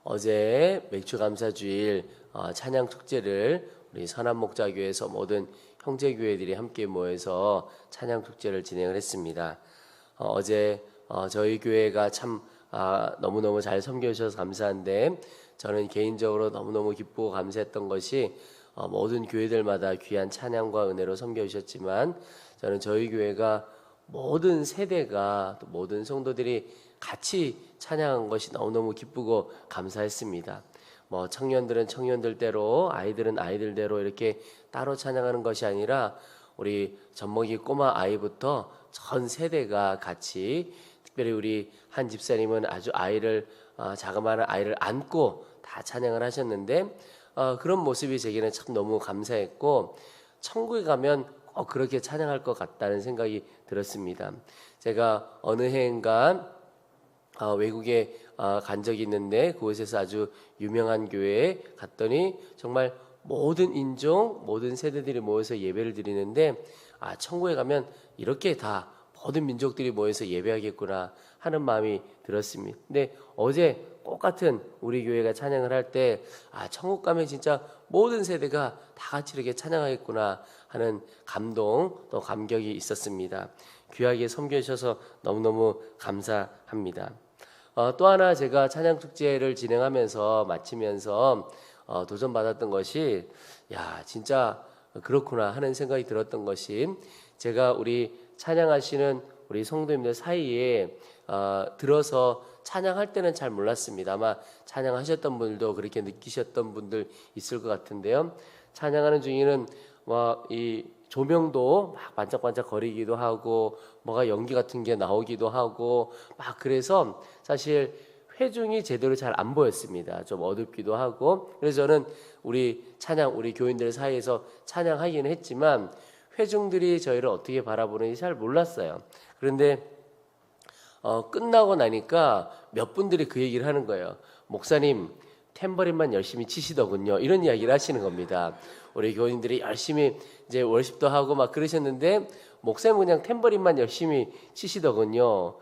어제 맥주감사주일 찬양 축제를 우리 선한목자교회에서 모든 형제교회들이 함께 모여서 찬양 축제를 진행을 했습니다. 어제 저희 교회가 참 너무너무 잘 섬겨주셔서 감사한데, 저는 개인적으로 너무너무 기쁘고 감사했던 것이 모든 교회들마다 귀한 찬양과 은혜로 섬겨주셨지만, 저는 저희 교회가 모든 세대가 또 모든 성도들이 같이 찬양한 것이 너무너무 기쁘고 감사했습니다. 청년들은 청년들대로, 아이들은 아이들대로 이렇게 따로 찬양하는 것이 아니라 우리 젖먹이 꼬마 아이부터 전 세대가 같이, 특별히 우리 한 집사님은 아주 자그마한 아이를 안고 다 찬양을 하셨는데, 그런 모습이 제게는 참 너무 감사했고, 천국에 가면 그렇게 찬양할 것 같다는 생각이 들었습니다. 제가 어느 해인가 외국에 간 적이 있는데, 그곳에서 아주 유명한 교회에 갔더니 정말 모든 인종, 모든 세대들이 모여서 예배를 드리는데, 천국에 가면 이렇게 다 모든 민족들이 모여서 예배하겠구나 하는 마음이 들었습니다. 근데 어제 똑같은 우리 교회가 찬양을 할 때 천국 가면 진짜 모든 세대가 다 같이 이렇게 찬양하겠구나 하는 감동, 또 감격이 있었습니다. 귀하게 섬겨주셔서 너무너무 감사합니다. 또 하나 제가 찬양 축제를 진행하면서 마치면서 도전받았던 것이, 진짜 그렇구나 하는 생각이 들었던 것이, 제가 우리 찬양하시는 우리 성도님들 사이에 들어서 찬양할 때는 잘 몰랐습니다. 아마 찬양하셨던 분들도 그렇게 느끼셨던 분들 있을 것 같은데요. 찬양하는 중에는 이 조명도 막 반짝반짝 거리기도 하고, 뭐가 연기 같은 게 나오기도 하고, 그래서 사실 회중이 제대로 잘 안 보였습니다. 좀 어둡기도 하고. 그래서 저는 우리 교인들 사이에서 찬양하기는 했지만 회중들이 저희를 어떻게 바라보는지 잘 몰랐어요. 그런데 끝나고 나니까 몇 분들이 그 얘기를 하는 거예요. 목사님, 탬버린만 열심히 치시더군요. 이런 이야기를 하시는 겁니다. 우리 교인들이 열심히 이제 월십도 하고 막 그러셨는데, 목사님은 그냥 탬버린만 열심히 치시더군요.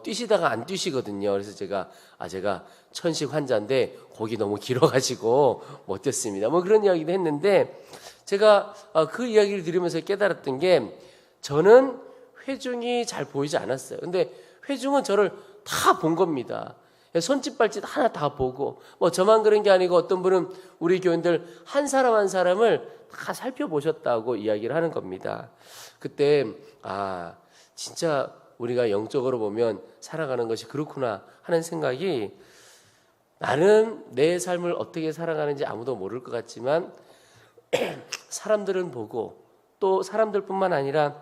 뛰시다가 안 뛰시거든요. 그래서 제가 천식 환자인데 곡이 너무 길어가지고 못 뛰었습니다. 그런 이야기도 했는데, 제가 그 이야기를 들으면서 깨달았던 게, 저는 회중이 잘 보이지 않았어요. 근데 회중은 저를 다 본 겁니다. 손짓 발짓 하나 다 보고, 저만 그런 게 아니고 어떤 분은 우리 교인들 한 사람 한 사람을 다 살펴보셨다고 이야기를 하는 겁니다. 그때 진짜 우리가 영적으로 보면 살아가는 것이 그렇구나 하는 생각이, 나는 내 삶을 어떻게 살아가는지 아무도 모를 것 같지만 사람들은 보고, 또 사람들뿐만 아니라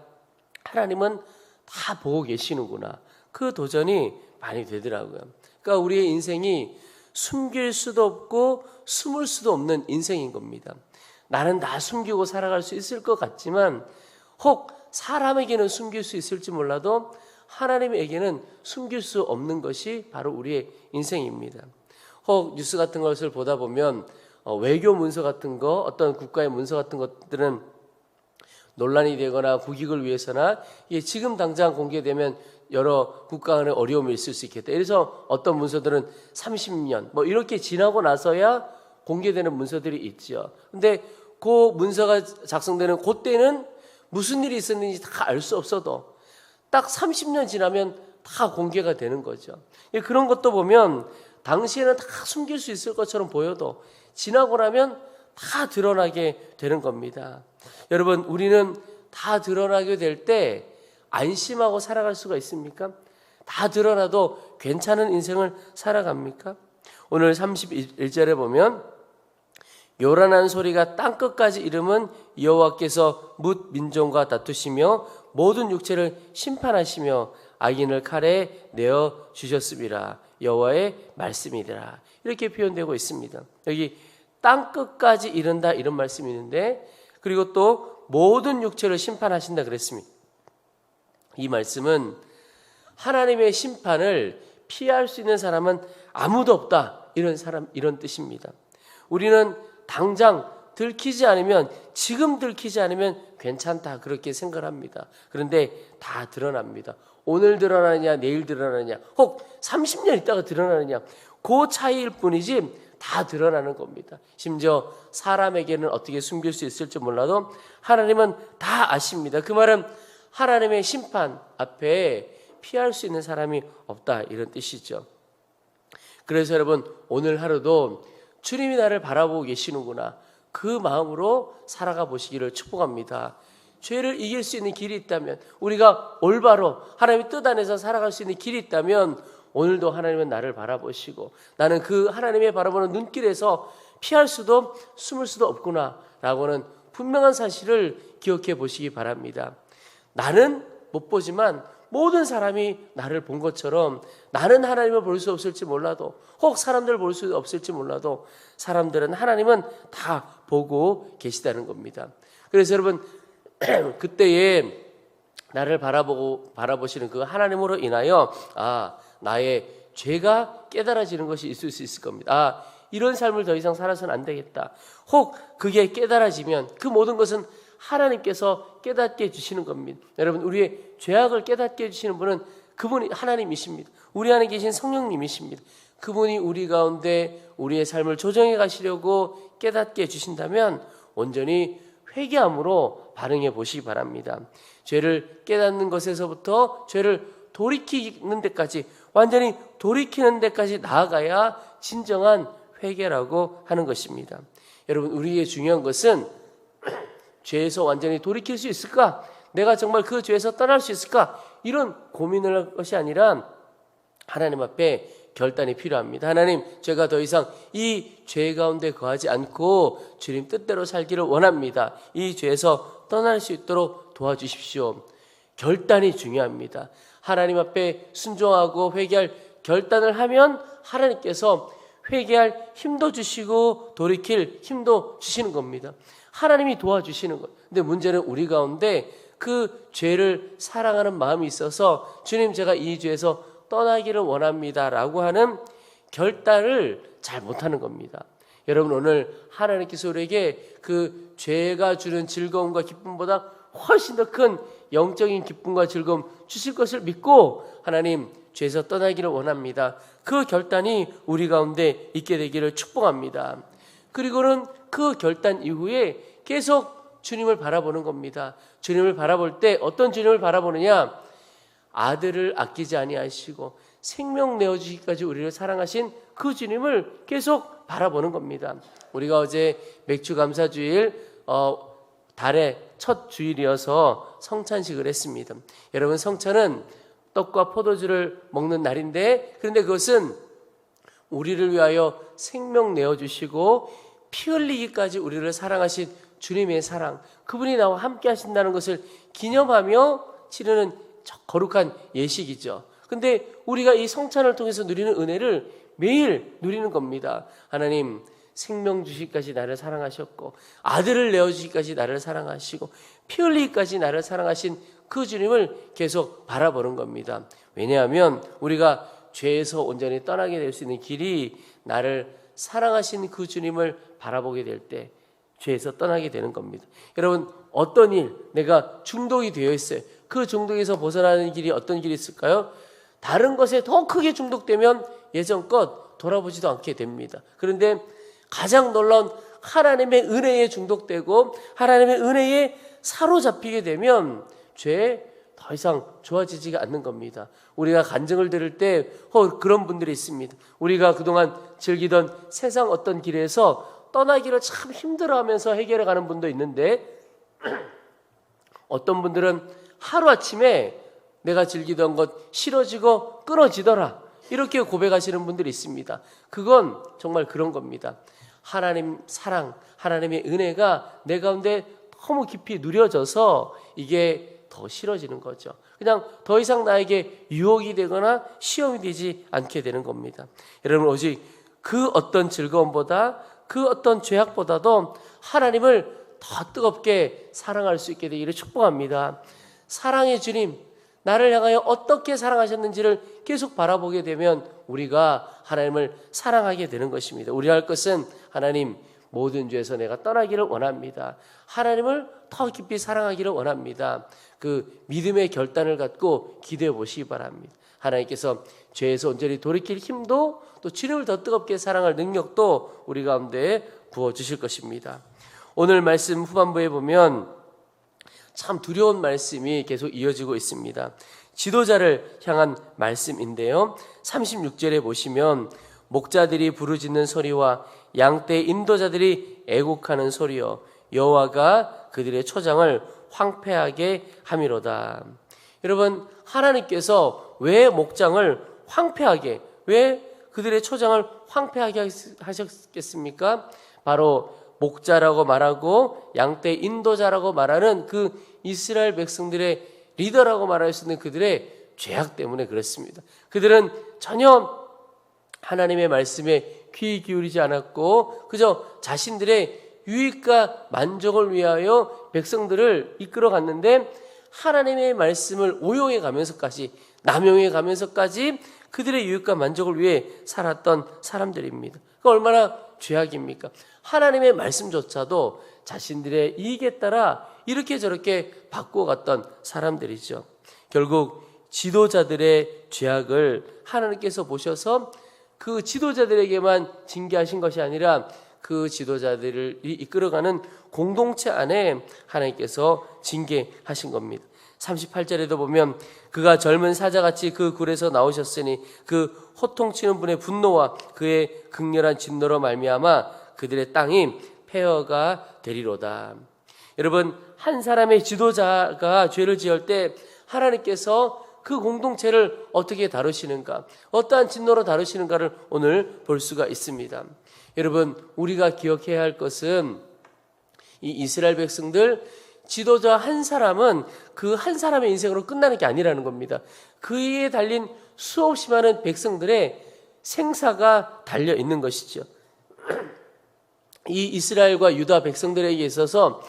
하나님은 다 보고 계시는구나, 그 도전이 많이 되더라고요. 그러니까 우리의 인생이 숨길 수도 없고 숨을 수도 없는 인생인 겁니다. 나는 다 숨기고 살아갈 수 있을 것 같지만, 혹 사람에게는 숨길 수 있을지 몰라도 하나님에게는 숨길 수 없는 것이 바로 우리의 인생입니다. 혹 뉴스 같은 것을 보다 보면 외교 문서 같은 거, 어떤 국가의 문서 같은 것들은 논란이 되거나 국익을 위해서나 지금 당장 공개되면 여러 국가 간의 어려움이 있을 수 있겠다. 그래서 어떤 문서들은 30년 이렇게 지나고 나서야 공개되는 문서들이 있죠. 근데 그 문서가 작성되는 그때는 무슨 일이 있었는지 다 알 수 없어도 딱 30년 지나면 다 공개가 되는 거죠. 그런 것도 보면 당시에는 다 숨길 수 있을 것처럼 보여도 지나고 나면 다 드러나게 되는 겁니다. 여러분, 우리는 다 드러나게 될 때 안심하고 살아갈 수가 있습니까? 다 드러나도 괜찮은 인생을 살아갑니까? 오늘 31절에 보면, 요란한 소리가 땅끝까지 이르면 여호와께서 뭇 민족과 다투시며 모든 육체를 심판하시며 악인을 칼에 내어 주셨음이라, 여호와의 말씀이더라. 이렇게 표현되고 있습니다. 여기 땅끝까지 이른다 이런 말씀이 있는데, 그리고 또 모든 육체를 심판하신다 그랬습니다. 이 말씀은 하나님의 심판을 피할 수 있는 사람은 아무도 없다, 이런 뜻입니다. 우리는 당장 지금 들키지 않으면 괜찮다, 그렇게 생각합니다. 그런데 다 드러납니다. 오늘 드러나느냐 내일 드러나느냐 혹 30년 있다가 드러나느냐 그 차이일 뿐이지 다 드러나는 겁니다. 심지어 사람에게는 어떻게 숨길 수 있을지 몰라도 하나님은 다 아십니다. 그 말은 하나님의 심판 앞에 피할 수 있는 사람이 없다, 이런 뜻이죠. 그래서 여러분, 오늘 하루도 주님이 나를 바라보고 계시는구나, 그 마음으로 살아가 보시기를 축복합니다. 죄를 이길 수 있는 길이 있다면, 우리가 올바로 하나님의 뜻 안에서 살아갈 수 있는 길이 있다면 오늘도 하나님은 나를 바라보시고 나는 그 하나님의 바라보는 눈길에서 피할 수도 숨을 수도 없구나 라고는 분명한 사실을 기억해 보시기 바랍니다. 나는 못 보지만 모든 사람이 나를 본 것처럼 나는 하나님을 볼 수 없을지 몰라도 혹 사람들을 볼 수 없을지 몰라도 사람들은 하나님은 다 보고 계시다는 겁니다. 그래서 여러분, 그때에 나를 바라보시는 그 하나님으로 인하여 나의 죄가 깨달아지는 것이 있을 수 있을 겁니다. 이런 삶을 더 이상 살아서는 안 되겠다. 혹 그게 깨달아지면 그 모든 것은 하나님께서 깨닫게 해주시는 겁니다. 여러분, 우리의 죄악을 깨닫게 해주시는 분은 그분이 하나님이십니다. 우리 안에 계신 성령님이십니다. 그분이 우리 가운데 우리의 삶을 조정해 가시려고 깨닫게 해주신다면 온전히 회개함으로 반응해 보시기 바랍니다. 죄를 깨닫는 것에서부터 죄를 돌이키는 데까지, 완전히 돌이키는 데까지 나아가야 진정한 회개라고 하는 것입니다. 여러분, 우리의 중요한 것은 죄에서 완전히 돌이킬 수 있을까? 내가 정말 그 죄에서 떠날 수 있을까? 이런 고민을 할 것이 아니라 하나님 앞에 결단이 필요합니다. 하나님, 제가 더 이상 이 죄 가운데 거하지 않고 주님 뜻대로 살기를 원합니다. 이 죄에서 떠날 수 있도록 도와주십시오. 결단이 중요합니다. 하나님 앞에 순종하고 회개할 결단을 하면 하나님께서 회개할 힘도 주시고 돌이킬 힘도 주시는 겁니다. 하나님이 도와주시는 것. 근데 문제는 우리 가운데 그 죄를 사랑하는 마음이 있어서 주님, 제가 이 죄에서 떠나기를 원합니다 라고 하는 결단을 잘 못하는 겁니다. 여러분, 오늘 하나님께서 우리에게 그 죄가 주는 즐거움과 기쁨보다 훨씬 더 큰 영적인 기쁨과 즐거움 주실 것을 믿고 하나님, 죄에서 떠나기를 원합니다. 그 결단이 우리 가운데 있게 되기를 축복합니다. 그리고는 그 결단 이후에 계속 주님을 바라보는 겁니다. 주님을 바라볼 때 어떤 주님을 바라보느냐? 아들을 아끼지 아니하시고 생명 내어주시기까지 우리를 사랑하신 그 주님을 계속 바라보는 겁니다. 우리가 어제 맥주감사주일 달의 첫 주일이어서 성찬식을 했습니다. 여러분, 성찬은 떡과 포도주를 먹는 날인데, 그런데 그것은 우리를 위하여 생명 내어주시고 피 흘리기까지 우리를 사랑하신 주님의 사랑, 그분이 나와 함께 하신다는 것을 기념하며 치르는 거룩한 예식이죠. 근데 우리가 이 성찬을 통해서 누리는 은혜를 매일 누리는 겁니다. 하나님, 생명 주시기까지 나를 사랑하셨고 아들을 내어주시기까지 나를 사랑하시고 피 흘리기까지 나를 사랑하신 그 주님을 계속 바라보는 겁니다. 왜냐하면 우리가 죄에서 온전히 떠나게 될 수 있는 길이 나를 사랑하신 그 주님을 바라보게 될 때 죄에서 떠나게 되는 겁니다. 여러분, 어떤 일, 내가 중독이 되어 있어요. 그 중독에서 벗어나는 길이 어떤 길이 있을까요? 다른 것에 더 크게 중독되면 예전껏 돌아보지도 않게 됩니다. 그런데 가장 놀라운 하나님의 은혜에 중독되고 하나님의 은혜에 사로잡히게 되면 죄에 더 이상 좋아지지가 않는 겁니다. 우리가 간증을 들을 때 그런 분들이 있습니다. 우리가 그동안 즐기던 세상 어떤 길에서 떠나기를 참 힘들어하면서 해결해가는 분도 있는데, 어떤 분들은 하루아침에 내가 즐기던 것 싫어지고 끊어지더라, 이렇게 고백하시는 분들이 있습니다. 그건 정말 그런 겁니다. 하나님 사랑, 하나님의 은혜가 내 가운데 너무 깊이 누려져서 이게 더 싫어지는 거죠. 그냥 더 이상 나에게 유혹이 되거나 시험이 되지 않게 되는 겁니다. 여러분, 오직 그 어떤 즐거움보다, 그 어떤 죄악보다도 하나님을 더 뜨겁게 사랑할 수 있게 되기를 축복합니다. 사랑의 주님, 나를 향하여 어떻게 사랑하셨는지를 계속 바라보게 되면 우리가 하나님을 사랑하게 되는 것입니다. 우리가 할 것은 하나님, 모든 죄에서 내가 떠나기를 원합니다. 하나님을 더 깊이 사랑하기를 원합니다. 그 믿음의 결단을 갖고 기도해 보시기 바랍니다. 하나님께서 죄에서 온전히 돌이킬 힘도 또 주님을 더 뜨겁게 사랑할 능력도 우리 가운데 부어주실 것입니다. 오늘 말씀 후반부에 보면 참 두려운 말씀이 계속 이어지고 있습니다. 지도자를 향한 말씀인데요. 36절에 보시면 목자들이 부르짖는 소리와 양떼 인도자들이 애곡하는 소리여 여호와가 그들의 초장을 황폐하게 함이로다. 여러분, 하나님께서 왜 목장을 황폐하게, 왜 그들의 초장을 황폐하게 하셨겠습니까? 바로 목자라고 말하고 양떼 인도자라고 말하는 그 이스라엘 백성들의 리더라고 말할 수 있는 그들의 죄악 때문에 그렇습니다. 그들은 전혀 하나님의 말씀에 귀 기울이지 않았고 그저 자신들의 유익과 만족을 위하여 백성들을 이끌어 갔는데 하나님의 말씀을 오용해 가면서까지 남용해 가면서까지 그들의 유익과 만족을 위해 살았던 사람들입니다. 그 얼마나 죄악입니까? 하나님의 말씀조차도 자신들의 이익에 따라 이렇게 저렇게 바꿔갔던 사람들이죠. 결국 지도자들의 죄악을 하나님께서 보셔서 그 지도자들에게만 징계하신 것이 아니라 그 지도자들을 이끌어가는 공동체 안에 하나님께서 징계하신 겁니다. 38절에도 보면 그가 젊은 사자같이 그 굴에서 나오셨으니 그 호통치는 분의 분노와 그의 극렬한 진노로 말미암아 그들의 땅이 폐허가 되리로다. 여러분, 한 사람의 지도자가 죄를 지을 때 하나님께서 그 공동체를 어떻게 다루시는가, 어떠한 진노로 다루시는가를 오늘 볼 수가 있습니다. 여러분, 우리가 기억해야 할 것은 이 이스라엘 백성들 지도자 한 사람은 그 한 사람의 인생으로 끝나는 게 아니라는 겁니다. 그에 달린 수없이 많은 백성들의 생사가 달려 있는 것이죠. 이 이스라엘과 유다 백성들에게 있어서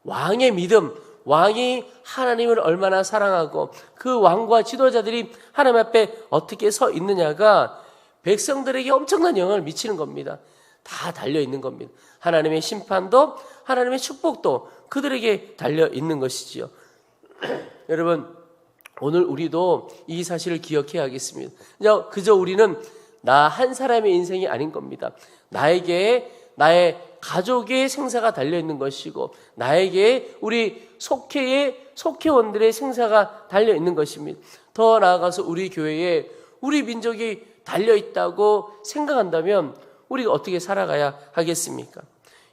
왕의 믿음, 왕이 하나님을 얼마나 사랑하고 그 왕과 지도자들이 하나님 앞에 어떻게 서 있느냐가 백성들에게 엄청난 영향을 미치는 겁니다. 다 달려 있는 겁니다. 하나님의 심판도 하나님의 축복도 그들에게 달려 있는 것이지요. 여러분, 오늘 우리도 이 사실을 기억해야겠습니다. 그저 우리는 나 한 사람의 인생이 아닌 겁니다. 나에게 나의 가족의 생사가 달려 있는 것이고 나에게 우리 속회원들의 생사가 달려 있는 것입니다. 더 나아가서 우리 교회에 우리 민족이 달려 있다고 생각한다면 우리가 어떻게 살아가야 하겠습니까?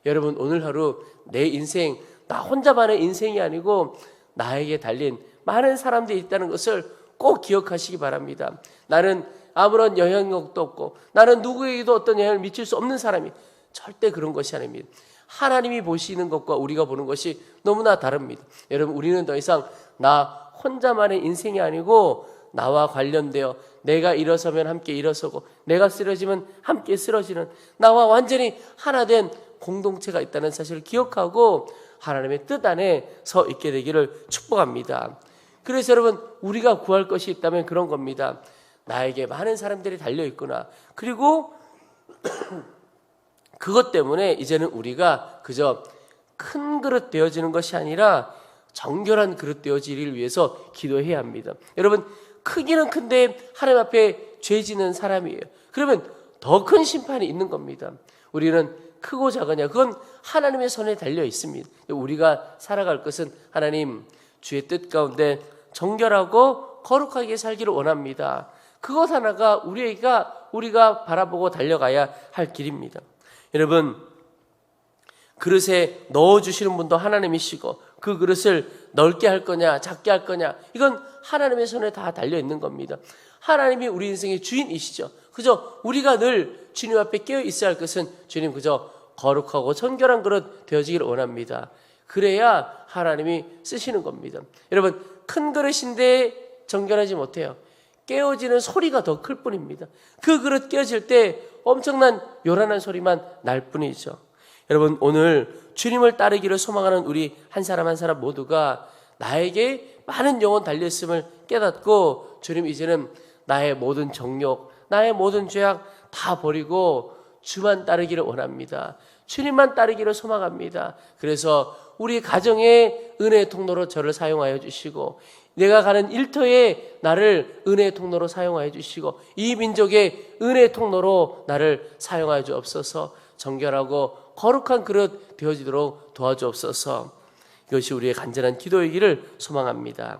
여러분, 오늘 하루 내 인생, 나 혼자만의 인생이 아니고 나에게 달린 많은 사람들이 있다는 것을 꼭 기억하시기 바랍니다. 나는 아무런 영향력도 없고 나는 누구에게도 어떤 영향을 미칠 수 없는 사람이 절대 그런 것이 아닙니다. 하나님이 보시는 것과 우리가 보는 것이 너무나 다릅니다. 여러분, 우리는 더 이상 나 혼자만의 인생이 아니고 나와 관련되어 내가 일어서면 함께 일어서고 내가 쓰러지면 함께 쓰러지는 나와 완전히 하나 된 공동체가 있다는 사실을 기억하고 하나님의 뜻 안에 서 있게 되기를 축복합니다. 그래서 여러분, 우리가 구할 것이 있다면 그런 겁니다. 나에게 많은 사람들이 달려있구나. 그리고 그것 때문에 이제는 우리가 그저 큰 그릇 되어지는 것이 아니라 정결한 그릇 되어지기를 위해서 기도해야 합니다. 여러분, 크기는 큰데 하나님 앞에 죄 지는 사람이에요. 그러면 더 큰 심판이 있는 겁니다. 우리는 크고 작으냐, 그건 하나님의 손에 달려 있습니다. 우리가 살아갈 것은 하나님 주의 뜻 가운데 정결하고 거룩하게 살기를 원합니다. 그것 하나가 우리가 바라보고 달려가야 할 길입니다. 여러분, 그릇에 넣어주시는 분도 하나님이시고 그 그릇을 넓게 할 거냐 작게 할 거냐, 이건 하나님의 손에 다 달려 있는 겁니다. 하나님이 우리 인생의 주인이시죠. 그저 우리가 늘 주님 앞에 깨어 있어야 할 것은 주님 그저 거룩하고 청결한 그릇 되어지기를 원합니다. 그래야 하나님이 쓰시는 겁니다. 여러분, 큰 그릇인데 정결하지 못해요. 깨어지는 소리가 더 클 뿐입니다. 그 그릇 깨어질 때 엄청난 요란한 소리만 날 뿐이죠. 여러분, 오늘 주님을 따르기를 소망하는 우리 한 사람 한 사람 모두가 나에게 많은 영혼 달려있음을 깨닫고 주님, 이제는 나의 모든 정욕, 나의 모든 죄악 다 버리고 주만 따르기를 원합니다. 주님만 따르기를 소망합니다. 그래서 우리 가정의 은혜의 통로로 저를 사용하여 주시고, 내가 가는 일터에 나를 은혜의 통로로 사용하여 주시고, 이 민족의 은혜의 통로로 나를 사용하여 주옵소서. 정결하고 거룩한 그릇 되어지도록 도와주옵소서. 이것이 우리의 간절한 기도이기를 소망합니다.